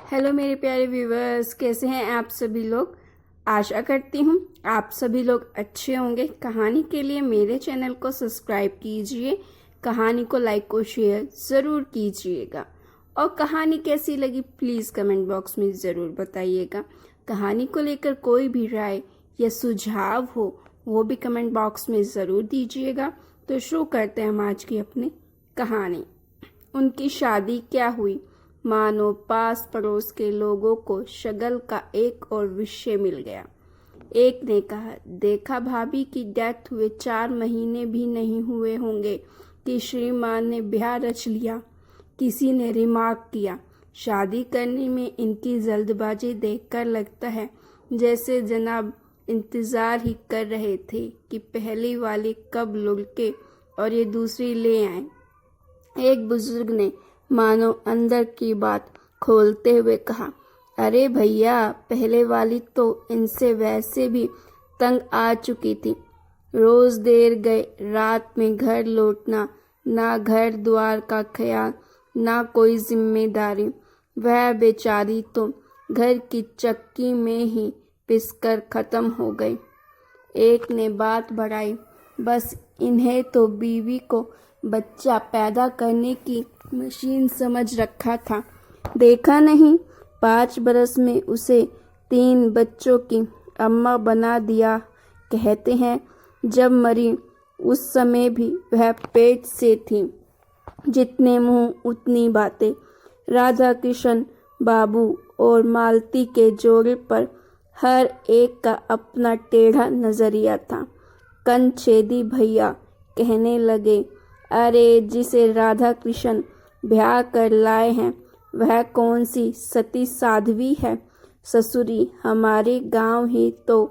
Hello मेरे प्यारे viewers, कैसे हैं आप सभी लोग। आशा करती हूँ आप सभी लोग अच्छे होंगे। कहानी के लिए मेरे चैनल को सब्सक्राइब कीजिए, कहानी को लाइक और शेयर ज़रूर कीजिएगा। और कहानी कैसी लगी प्लीज़ कमेंट बॉक्स में ज़रूर बताइएगा। कहानी को लेकर कोई भी राय या सुझाव हो वो भी कमेंट बॉक्स में ज़रूर दीजिएगा। तो शुरू करते हैं हम आज की अपनी कहानी। उनकी शादी क्या हुई। मानो पास पड़ोस के लोगों को शगल का एक और विषय मिल गया। एक ने कहा, देखा भाभी की डेथ हुए 4 महीने भी नहीं हुए होंगे कि श्रीमान ने ब्याह रच लिया। किसी ने रिमार्क किया, शादी करने में इनकी जल्दबाजी देखकर लगता है जैसे जनाब इंतज़ार ही कर रहे थे कि पहली वाली कब लुढ़के और ये दूसरी ले आए। एक बुजुर्ग ने मानो अंदर की बात खोलते हुए कहा, अरे भैया, पहले वाली तो इनसे वैसे भी तंग आ चुकी थी। रोज देर गए रात में घर लौटना, ना घर द्वार का ख्याल, ना कोई जिम्मेदारी। वह बेचारी तो घर की चक्की में ही पिसकर खत्म हो गई। एक ने बात बढ़ाई, बस इन्हें तो बीवी को बच्चा पैदा करने की मशीन समझ रखा था। देखा नहीं, 5 बरस में उसे 3 बच्चों की अम्मा बना दिया। कहते हैं जब मरी उस समय भी वह पेट से थी। जितने मुंह उतनी बातें। राधा कृष्ण बाबू और मालती के जोड़े पर हर एक का अपना टेढ़ा नजरिया था। कंछेदी भैया कहने लगे, अरे जिसे राधा कृष्ण ब्याह कर लाए हैं वह कौन सी सती साध्वी है। ससुरी हमारे गांव ही तो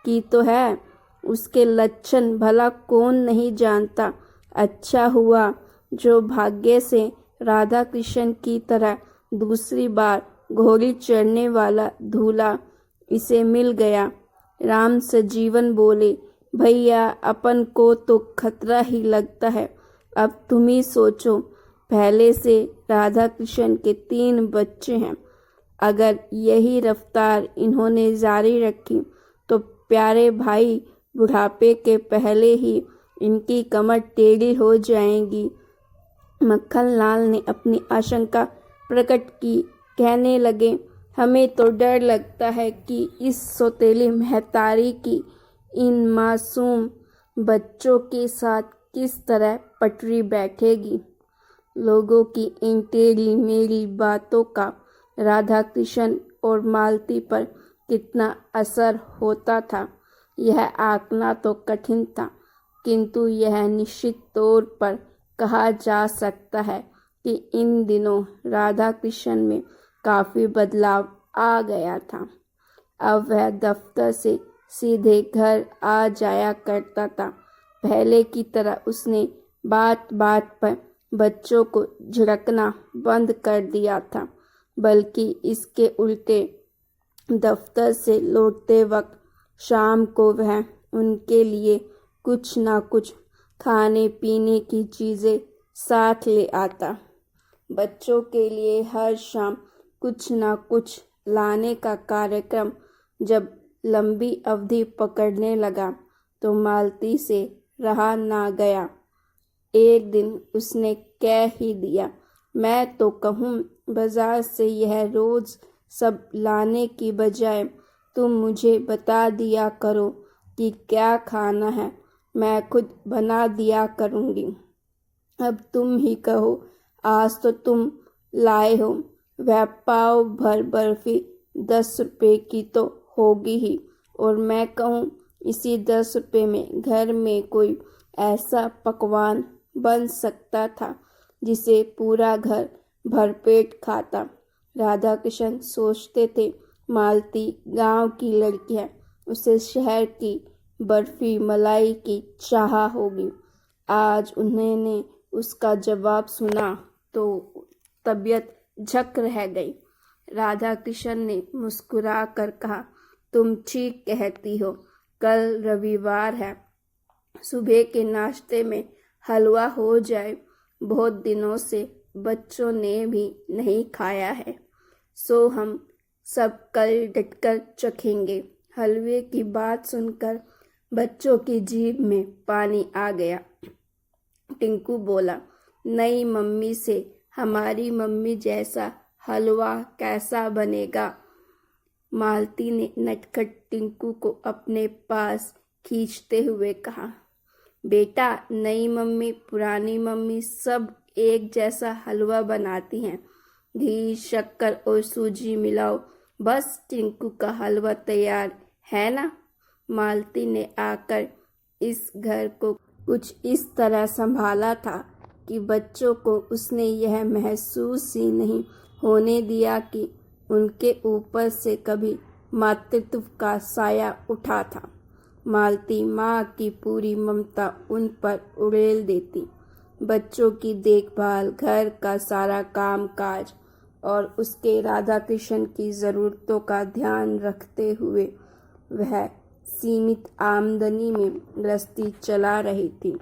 की तो है, उसके लक्षण भला कौन नहीं जानता। अच्छा हुआ जो भाग्य से राधा कृष्ण की तरह दूसरी बार घोड़ी चढ़ने वाला दूल्हा इसे मिल गया। राम सजीवन बोले, भैया अपन को तो खतरा ही लगता है। अब तुम ही सोचो, पहले से राधा कृष्ण के 3 बच्चे हैं। अगर यही रफ्तार इन्होंने जारी रखी तो प्यारे भाई बुढ़ापे के पहले ही इनकी कमर टेढ़ी हो जाएगी। मक्खन लाल ने अपनी आशंका प्रकट की। कहने लगे, हमें तो डर लगता है कि इस सौतेली महतारी की इन मासूम बच्चों के साथ किस तरह पटरी बैठेगी। लोगों की इन टेढ़ी मेढ़ी बातों का राधा कृष्ण और मालती पर कितना असर होता था यह आंकना तो कठिन था, किंतु यह निश्चित तौर पर कहा जा सकता है कि इन दिनों राधा कृष्ण में काफ़ी बदलाव आ गया था। अब वह दफ्तर से सीधे घर आ जाया करता था। पहले की तरह उसने बात बात पर बच्चों को झिड़कना बंद कर दिया था, बल्कि इसके उल्टे दफ्तर से लौटते वक्त शाम को वह उनके लिए कुछ ना कुछ खाने पीने की चीज़ें साथ ले आता। बच्चों के लिए हर शाम कुछ ना कुछ लाने का कार्यक्रम जब लंबी अवधि पकड़ने लगा तो मालती से रहा ना गया। एक दिन उसने कह ही दिया, मैं तो कहूँ बाजार से यह रोज़ सब लाने की बजाय तुम मुझे बता दिया करो कि क्या खाना है, मैं खुद बना दिया करूँगी। अब तुम ही कहो, आज तो तुम लाए हो, वह पाव भर बर्फी 10 रुपये की तो होगी ही, और मैं कहूँ इसी 10 रुपये में घर में कोई ऐसा पकवान बन सकता था जिसे पूरा घर भरपेट खाता। राधा कृष्ण सोचते थे, मालती गांव की लड़की है, उसे शहर की बर्फी मलाई की चाह होगी। आज उन्होंने उसका जवाब सुना तो तबीयत झक रह गई। राधा कृष्ण ने मुस्कुरा कर कहा, तुम ठीक कहती हो, कल रविवार है, सुबह के नाश्ते में हलवा हो जाए, बहुत दिनों से बच्चों ने भी नहीं खाया है। सो हम सब कल डटकर चखेंगे। हलवे की बात सुनकर बच्चों की जीभ में पानी आ गया। टिंकू बोला, नई मम्मी से हमारी मम्मी जैसा हलवा कैसा बनेगा? मालती ने नटखट टिंकू को अपने पास खींचते हुए कहा, बेटा, नई मम्मी पुरानी मम्मी सब एक जैसा हलवा बनाती हैं। घी, शक्कर और सूजी मिलाओ, बस टिंकू का हलवा तैयार है ना? मालती ने आकर इस घर को कुछ इस तरह संभाला था कि बच्चों को उसने यह महसूस ही नहीं होने दिया कि उनके ऊपर से कभी मातृत्व का साया उठा था। मालती माँ की पूरी ममता उन पर उड़ेल देती। बच्चों की देखभाल, घर का सारा काम काज और उसके राधा कृष्ण की ज़रूरतों का ध्यान रखते हुए वह सीमित आमदनी में गृहस्थी चला रही थी।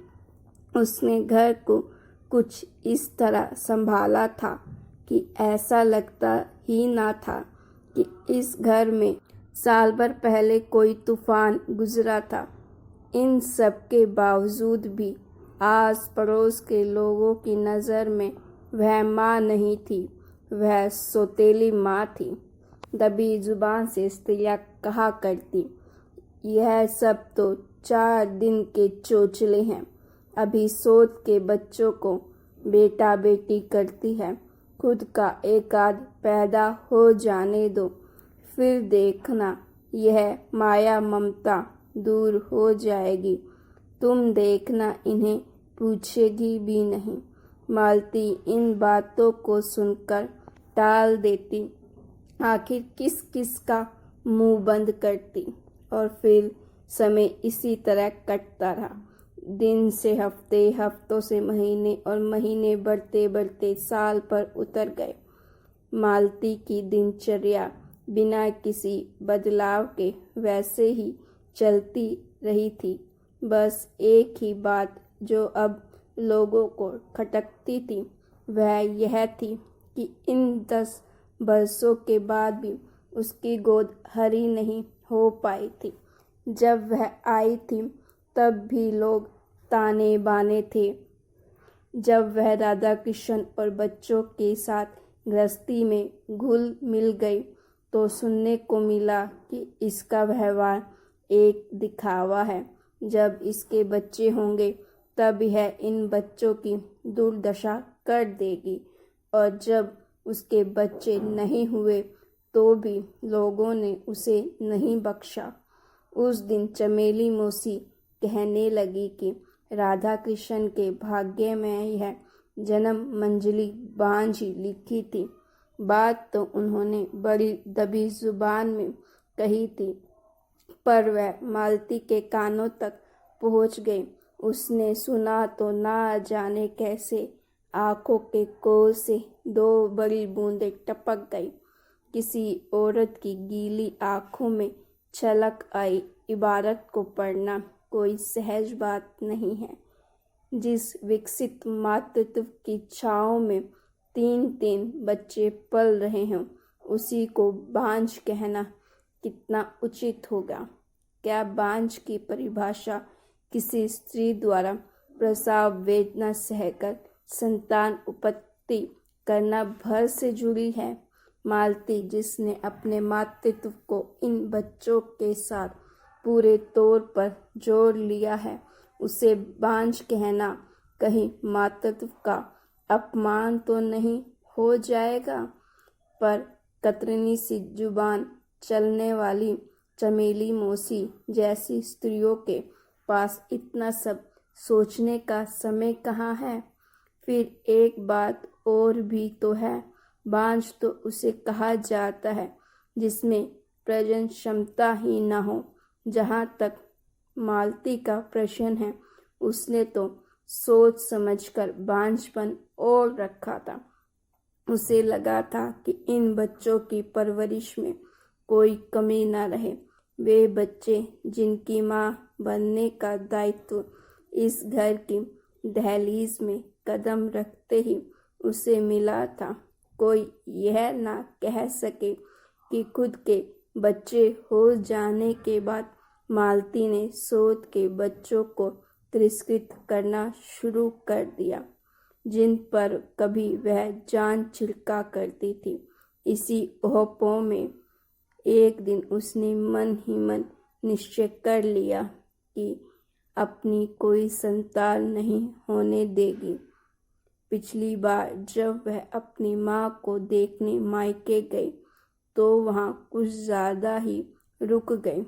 उसने घर को कुछ इस तरह संभाला था कि ऐसा लगता ही ना था कि इस घर में साल भर पहले कोई तूफान गुजरा था। इन सब के बावजूद भी आस पड़ोस के लोगों की नज़र में वह माँ नहीं थी, वह सौतेली माँ थी। दबी जुबान से स्त्रियाँ कहा करती, यह सब तो 4 दिन के चोचले हैं, अभी सोच के बच्चों को बेटा बेटी करती है, खुद का एक आध पैदा हो जाने दो, फिर देखना यह माया ममता दूर हो जाएगी, तुम देखना इन्हें पूछेगी भी नहीं। मालती इन बातों को सुनकर टाल देती, आखिर किस किस का मुंह बंद करती, और फिर समय इसी तरह कटता रहा। दिन से हफ्ते, हफ्तों से महीने और महीने बढ़ते बढ़ते साल पर उतर गए। मालती की दिनचर्या बिना किसी बदलाव के वैसे ही चलती रही थी। बस एक ही बात जो अब लोगों को खटकती थी वह यह थी कि इन 10 बरसों के बाद भी उसकी गोद हरी नहीं हो पाई थी। जब वह आई थी तब भी लोग ताने बाने थे। जब वह राधा कृष्ण और बच्चों के साथ गृहस्थी में घुल मिल गई तो सुनने को मिला कि इसका व्यवहार एक दिखावा है। जब इसके बच्चे होंगे तब यह इन बच्चों की दुर्दशा कर देगी, और जब उसके बच्चे नहीं हुए तो भी लोगों ने उसे नहीं बख्शा। उस दिन चमेली मौसी कहने लगी कि राधा कृष्ण के भाग्य में यह जन्म मंजली बांझ लिखी थी। बात तो उन्होंने बड़ी दबी जुबान में कही थी, पर वह मालती के कानों तक पहुंच गई। उसने सुना तो ना जाने कैसे आंखों के कोर से 2 बड़ी बूंदें टपक गई। किसी औरत की गीली आंखों में छलक आई। इबारत को पढ़ना कोई सहज बात नहीं है। जिस विकसित मातृत्व की छाँव में 3-3 बच्चे पल रहे हों, उसी को बांझ कहना कितना उचित होगा। क्या बांझ की परिभाषा किसी स्त्री द्वारा प्रसव वेदना सहकर संतान उत्पत्ति करना भर से जुड़ी है? मालती, जिसने अपने मातृत्व को इन बच्चों के साथ पूरे तौर पर जोड़ लिया है, उसे बांझ कहना कहीं मातृत्व का अपमान तो नहीं हो जाएगा? पर कतरनी सी जुबान चलने वाली चमेली मौसी जैसी स्त्रियों के पास इतना सब सोचने का समय कहाँ है? फिर एक बात और भी तो है, बांझ तो उसे कहा जाता है जिसमें प्रजनन क्षमता ही न हो। जहाँ तक मालती का प्रश्न है, उसने तो सोच समझकर बांझपन ओढ़ रखा था। उसे लगा था कि इन बच्चों की परवरिश में कोई कमी न रहे। वे बच्चे जिनकी माँ बनने का दायित्व इस घर की दहलीज में कदम रखते ही उसे मिला था, कोई यह ना कह सके कि खुद के बच्चे हो जाने के बाद मालती ने सोत के बच्चों को तिरस्कृत करना शुरू कर दिया, जिन पर कभी वह जान छिड़का करती थी। इसी ओहपों में एक दिन उसने मन ही मन निश्चय कर लिया कि अपनी कोई संतान नहीं होने देगी। पिछली बार जब वह अपनी माँ को देखने मायके गई तो वहाँ कुछ ज़्यादा ही रुक गई।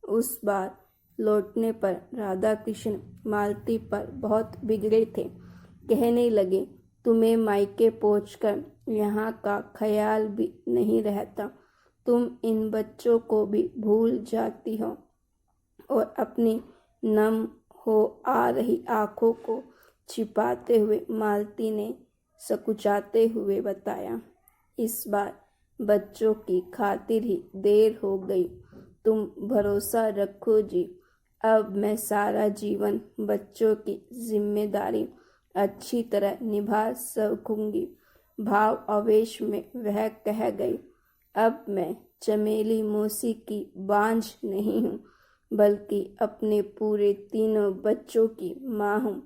उस बार लौटने पर राधा कृष्ण मालती पर बहुत बिगड़े थे। कहने लगे, तुम्हें मायके पहुंचकर यहाँ का ख्याल भी नहीं रहता। तुम इन बच्चों को भी भूल जाती हो। और अपनी नम हो आ रही आंखों को छिपाते हुए मालती ने सकुचाते हुए बताया, इस बार बच्चों की खातिर ही देर हो गई। तुम भरोसा रखो जी, अब मैं सारा जीवन बच्चों की जिम्मेदारी अच्छी तरह निभा सकूंगी। भाव आवेश में वह कह गई, अब मैं चमेली मौसी की बांझ नहीं हूँ, बल्कि अपने पूरे तीनों बच्चों की माँ हूँ।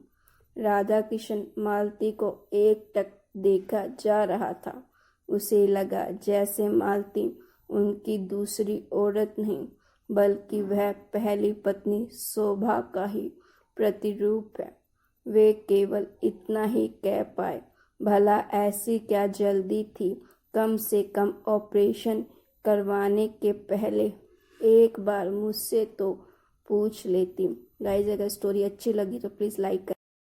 राधा कृष्ण मालती को एकटक देखा जा रहा था। उसे लगा जैसे मालती उनकी दूसरी औरत नहीं, बल्कि वह पहली पत्नी शोभा का ही प्रतिरूप है। वे केवल इतना ही कह पाए, भला ऐसी क्या जल्दी थी? कम से कम ऑपरेशन करवाने के पहले एक बार मुझसे तो पूछ लेती। गाइस, अगर स्टोरी अच्छी लगी तो प्लीज़ लाइक करें।